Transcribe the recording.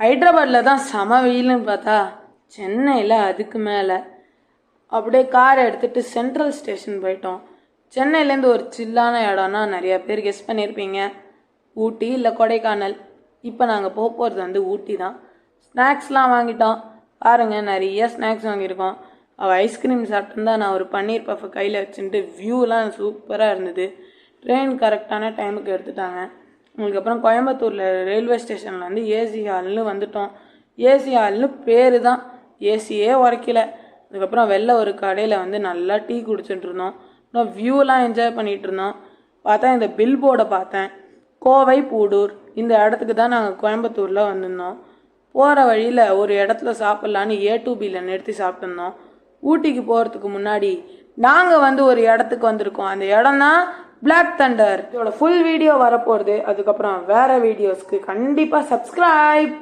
ஹைதராபாத்தில் தான் செம வெயில்னு பார்த்தா சென்னையில் அதுக்கு மேலே. அப்படியே காரை எடுத்துகிட்டு சென்ட்ரல் ஸ்டேஷன் போயிட்டோம். சென்னையிலேருந்து ஒரு சில்லான இடம்னா நிறையா பேர் கெஸ் பண்ணியிருப்பீங்க, ஊட்டி இல்லை கொடைக்கானல். இப்போ நாங்கள் போகிறது வந்து ஊட்டி தான். ஸ்நாக்ஸ்லாம் வாங்கிட்டோம். பாருங்கள், நிறைய ஸ்நாக்ஸ் வாங்கியிருக்கோம். அவள் ஐஸ்கிரீம் சாப்பிட்டுருந்தா, நான் ஒரு பன்னீர் பஃபை கையில் வச்சுட்டு வியூலாம் சூப்பராக இருந்தது. ட்ரெயின் கரெக்டான டைமுக்கு எடுத்துட்டாங்க. அதுக்கப்புறம் கோயம்புத்தூரில் ரயில்வே ஸ்டேஷனில் வந்து ஏசி ஹால்னு வந்துட்டோம். ஏசி ஹால்னு பேர் தான், ஏசியே உரைக்கல. அதுக்கப்புறம் வெளில ஒரு கடையில் வந்து நல்லா டீ குடிச்சிட்டு இருந்தோம். அப்புறம் வியூலாம் என்ஜாய் பண்ணிகிட்டு இருந்தோம். பார்த்தா இந்த பில் போர்டை பார்த்தேன், கோவை பூடூர். இந்த இடத்துக்கு தான் நாங்கள் கோயம்புத்தூரில் வந்திருந்தோம். போகிற வழியில் ஒரு இடத்துல சாப்பிட்லான்னு A2Bயில் நிறுத்தி சாப்பிட்ருந்தோம். ஊட்டிக்கு போகிறதுக்கு முன்னாடி நாங்கள் வந்து ஒரு இடத்துக்கு வந்திருக்கோம். அந்த இடம் தான் பிளாக் தண்டர். இதோட ஃபுல் வீடியோ வரப்போகிறது. அதுக்கப்புறம் வேறு வீடியோஸ்க்கு கண்டிப்பாக சப்ஸ்கிரைப்.